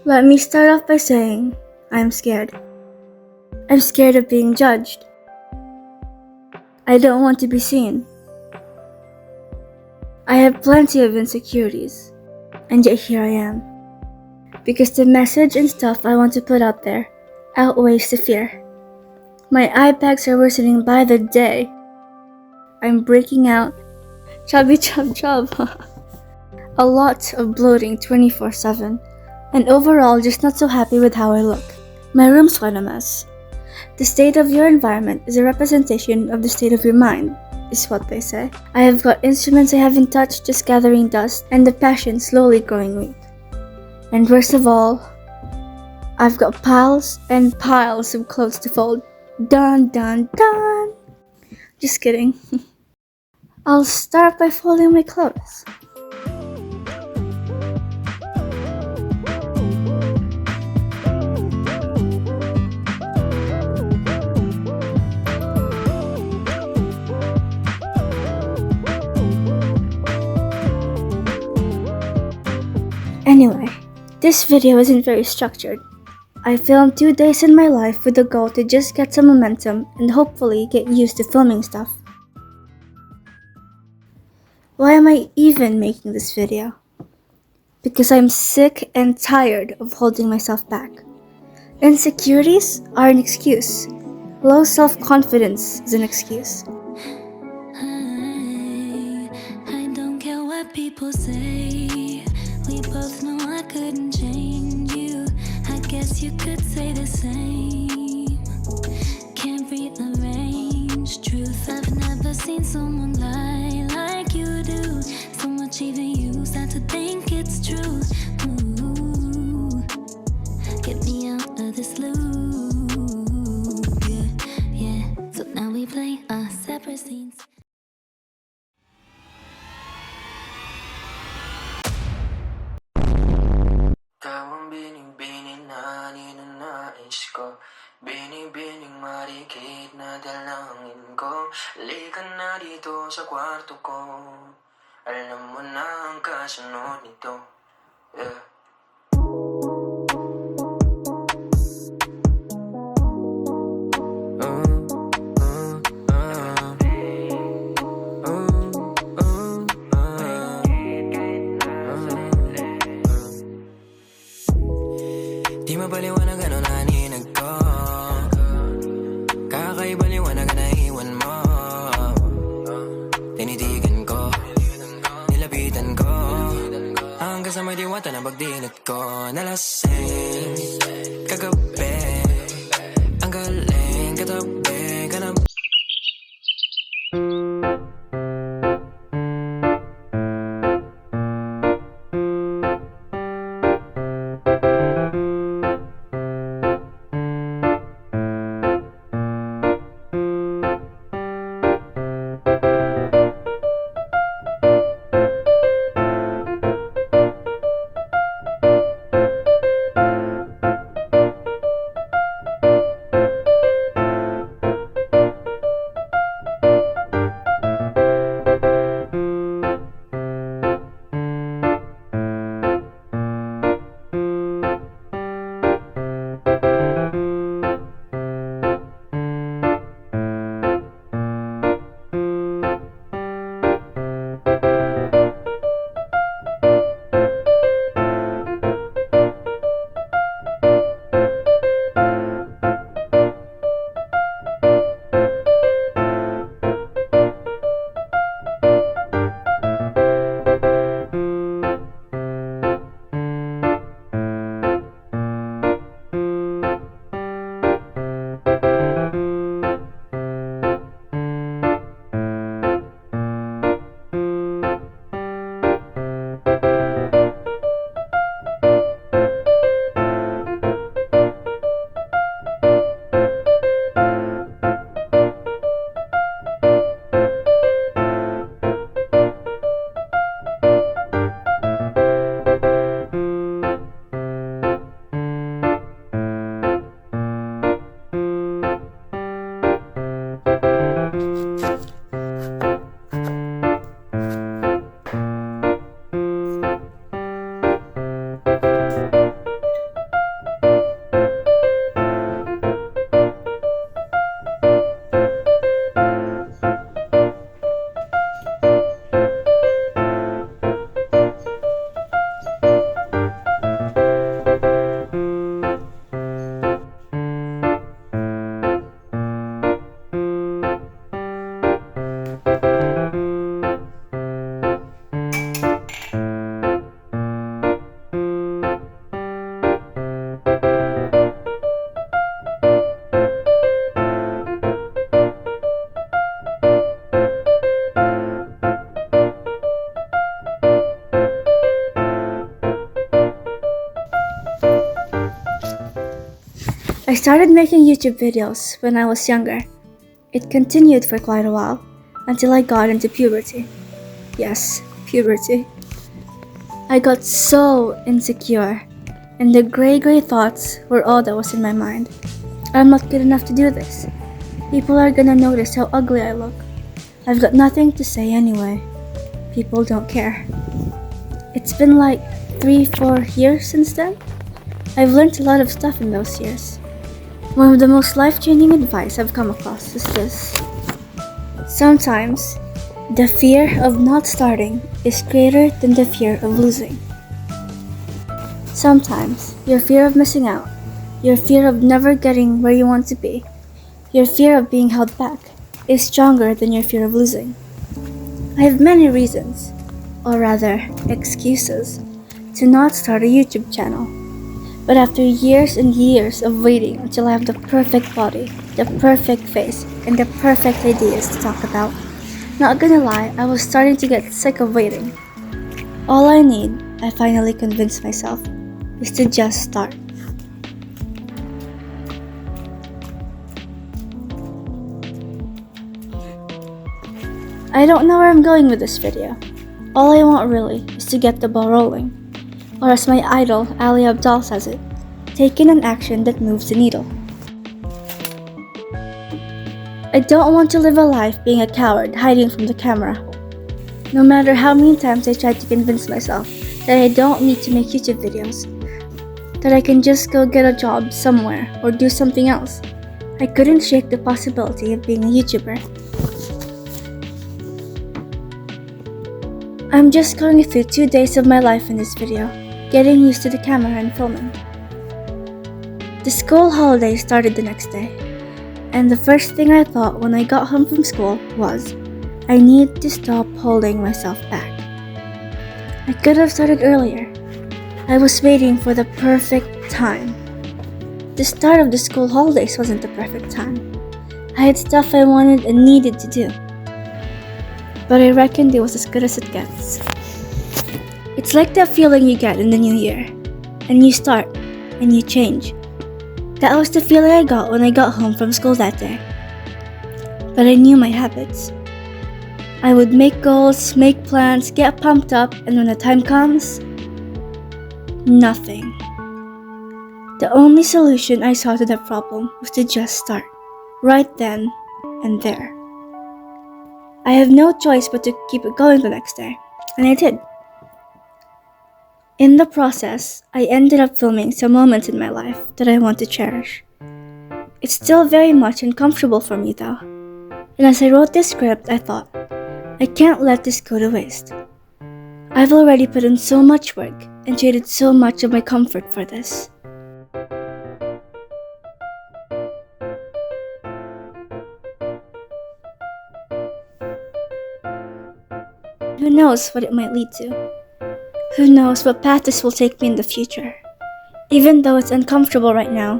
Let me start off by saying I'm scared. I'm scared of being judged. I don't want to be seen. I have plenty of insecurities, and yet here I am. Because the message and stuff I want to put out there outweighs the fear. My eye bags are worsening by the day. I'm breaking out. Chubby chub chub. A lot of bloating 24/7. And overall just not so happy with how I look. My room's quite a mess. The state of your environment is a representation of the state of your mind, is what they say. I have got instruments I haven't touched just gathering dust, and the passion slowly growing weak. And worst of all, I've got piles and piles of clothes to fold. Dun dun dun! Just kidding. I'll start by folding my clothes. Anyway, this video isn't very structured. I filmed 2 days in my life with the goal to just get some momentum and hopefully get used to filming stuff. Why am I even making this video? Because I'm sick and tired of holding myself back. Insecurities are an excuse. Low self-confidence is an excuse. I don't care what people say. We both know I couldn't change you. I guess you could say the same. Can't rearrange truth. I've never seen someone lie like you do. So much even you start to think it's true. Ooh, get me out of this loop. Yeah. So now we play our separate scenes. Tawang bining-bining na ninanais ko. Bining-bining Marikit na dalangin ko. Halika na dito sa kwarto ko. Alam mo na ang kasunod nito. Yeah. Di mapaliwanag ano naninag ko. Kakaibaliwanag na iwan mo. Tinitigan ko, nilapitan ko. Hanggang sa may diwata na pagdilat ko. Nalasing kagabi, ang galing katabi ka na. I started making YouTube videos when I was younger. It continued for quite a while, until I got into puberty. Yes, puberty. I got so insecure, and the gray thoughts were all that was in my mind. I'm not good enough to do this. People are gonna notice how ugly I look. I've got nothing to say anyway. People don't care. It's been like 3-4 years since then. I've learned a lot of stuff in those years. One of the most life-changing advice I've come across is this. Sometimes, the fear of not starting is greater than the fear of losing. Sometimes, your fear of missing out, your fear of never getting where you want to be, your fear of being held back, is stronger than your fear of losing. I have many reasons, or rather, excuses, to not start a YouTube channel. But after years and years of waiting until I have the perfect body, the perfect face, and the perfect ideas to talk about, not gonna lie, I was starting to get sick of waiting. All I need, I finally convinced myself, is to just start. I don't know where I'm going with this video. All I want really is to get the ball rolling. Or as my idol, Ali Abdal says it, taking an action that moves the needle. I don't want to live a life being a coward hiding from the camera. No matter how many times I tried to convince myself that I don't need to make YouTube videos, that I can just go get a job somewhere or do something else, I couldn't shake the possibility of being a YouTuber. I'm just going through 2 days of my life in this video, getting used to the camera and filming. The school holiday started the next day, and the first thing I thought when I got home from school was, I need to stop holding myself back. I could have started earlier. I was waiting for the perfect time. The start of the school holidays wasn't the perfect time. I had stuff I wanted and needed to do. But I reckoned it was as good as it gets. It's like that feeling you get in the new year, and you start, and you change. That was the feeling I got when I got home from school that day. But I knew my habits. I would make goals, make plans, get pumped up, and when the time comes, nothing. The only solution I saw to that problem was to just start, right then and there. I have no choice but to keep it going the next day, and I did. In the process, I ended up filming some moments in my life that I want to cherish. It's still very much uncomfortable for me though, and as I wrote this script, I thought, I can't let this go to waste. I've already put in so much work and traded so much of my comfort for this. Who knows what it might lead to? Who knows what path this will take me in the future? Even though it's uncomfortable right now,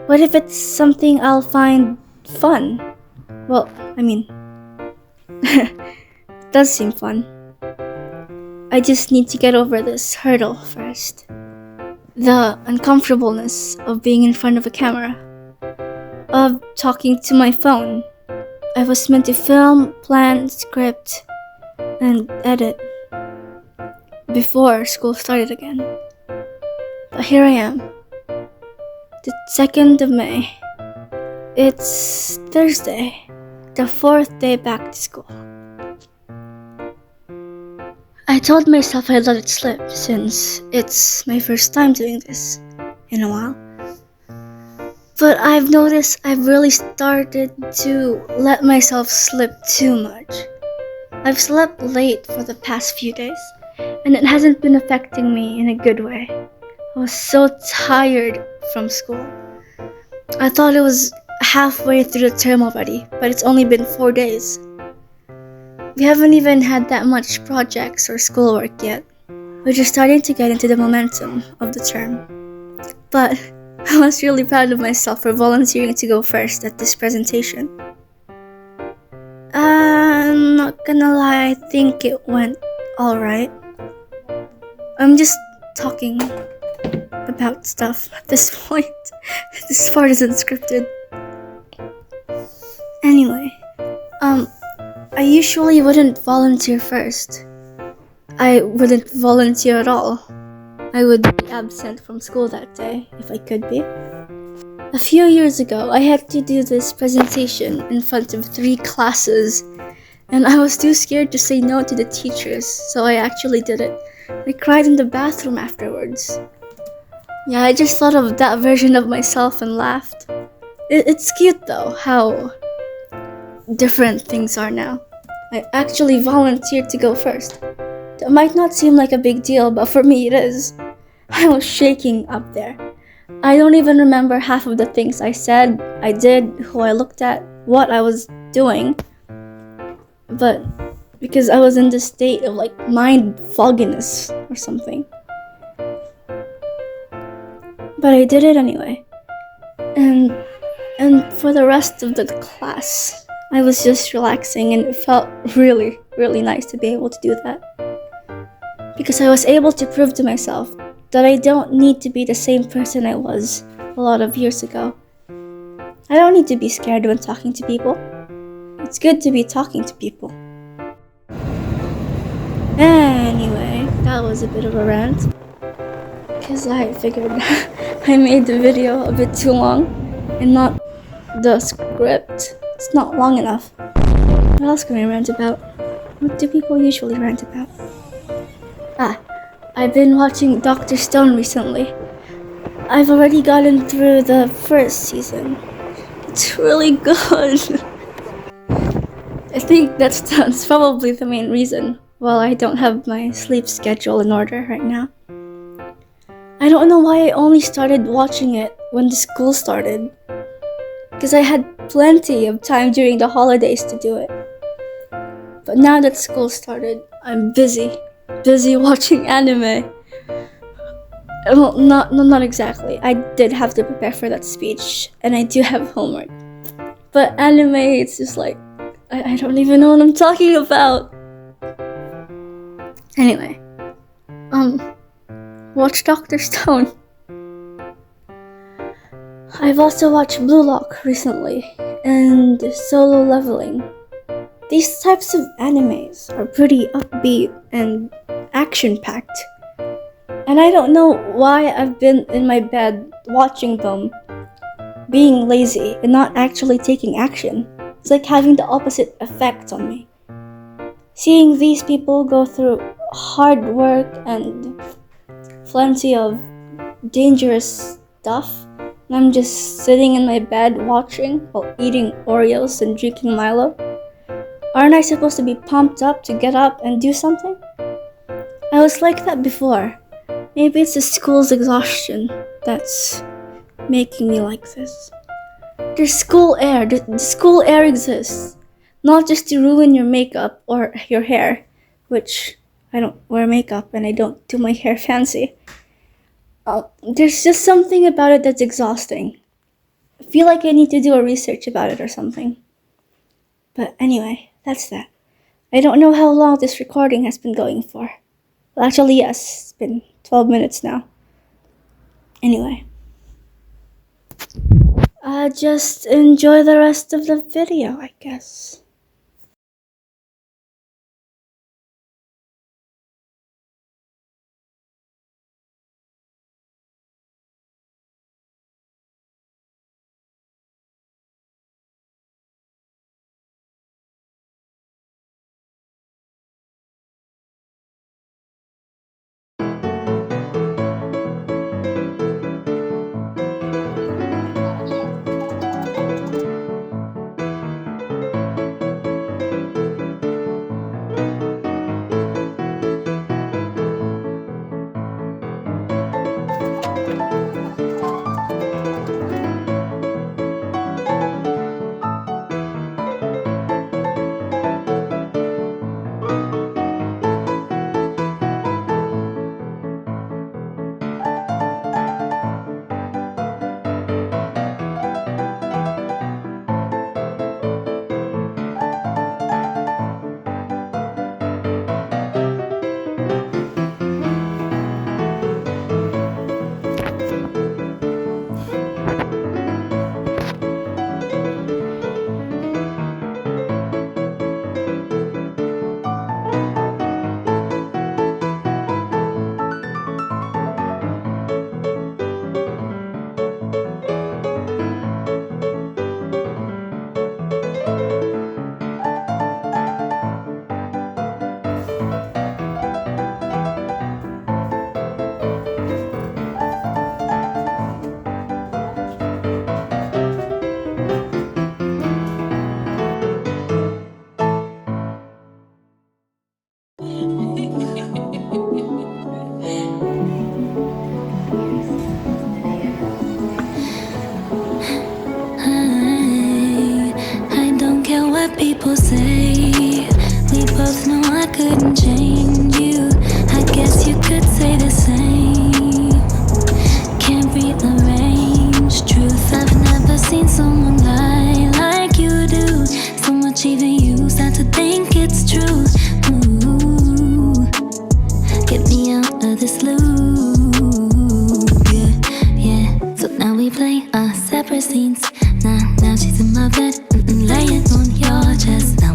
what if it's something I'll find fun? Well, I mean, it does seem fun. I just need to get over this hurdle first. The uncomfortableness of being in front of a camera, of talking to my phone. I was meant to film, plan, script, and edit before school started again. But here I am, the 2nd of May. It's Thursday, the 4th day back to school. I told myself I'd let it slip since it's my first time doing this in a while. But I've noticed I've really started to let myself slip too much. I've slept late for the past few days, and it hasn't been affecting me in a good way. I was so tired from school. I thought it was halfway through the term already, but it's only been 4 days. We haven't even had that much projects or schoolwork yet. We're just starting to get into the momentum of the term. But I was really proud of myself for volunteering to go first at this presentation. I'm not gonna lie, I think it went alright. I'm just talking a about stuff at this point. This part isn't scripted. Anyway, I usually wouldn't volunteer first. I wouldn't volunteer at all. I would be absent from school that day, if I could be. A few years ago, I had to do this presentation in front of 3 classes, and I was too scared to say no to the teachers, so I actually did it. I cried in the bathroom afterwards. Yeah, I just thought of that version of myself and laughed. It's cute though, how different things are now. I actually volunteered to go first. That might not seem like a big deal, but for me it is. I was shaking up there. I don't even remember half of the things I said, I did, who I looked at, what I was doing. But because I was in this state of like mind fogginess or something. But I did it anyway. And for the rest of the class, I was just relaxing, and it felt really, really nice to be able to do that. Because I was able to prove to myself that I don't need to be the same person I was a lot of years ago. I don't need to be scared when talking to people. It's good to be talking to people. Anyway, that was a bit of a rant. Because I figured I made the video a bit too long and not the script. It's not long enough. What else can I rant about? What do people usually rant about? I've been watching Dr. Stone recently. I've already gotten through the first season. It's really good. I think that's probably the main reason why I don't have my sleep schedule in order right now. I don't know why I only started watching it when the school started. Because I had plenty of time during the holidays to do it. But now that school started, I'm busy watching anime. Well, not exactly. I did have to prepare for that speech, and I do have homework. But anime, it's just like, I don't even know what I'm talking about. Anyway, watch Dr. Stone. I've also watched Blue Lock recently, and Solo Leveling. These types of animes are pretty upbeat and action-packed. And I don't know why I've been in my bed watching them, being lazy and not actually taking action. It's like having the opposite effect on me. Seeing these people go through hard work and plenty of dangerous stuff, and I'm just sitting in my bed watching while eating Oreos and drinking Milo. Aren't I supposed to be pumped up to get up and do something? I was like that before. Maybe it's the school's exhaustion that's making me like this. There's school air. The school air exists. Not just to ruin your makeup or your hair, which I don't wear makeup and I don't do my hair fancy. There's just something about it that's exhausting. I feel like I need to do a research about it or something. But anyway, that's that. I don't know how long this recording has been going for. Well, actually, yes, it's been 12 minutes now. Anyway. Just enjoy the rest of the video, I guess. people say. We both know I couldn't change you. I guess you could say the same. Can't rearrange truth. I've never seen someone lie like you do. So much even you start to think it's true. Ooh, get me out of this loop. Yeah, yeah. So now we play our separate scenes. Now she's in my bed, laying on your chest. Now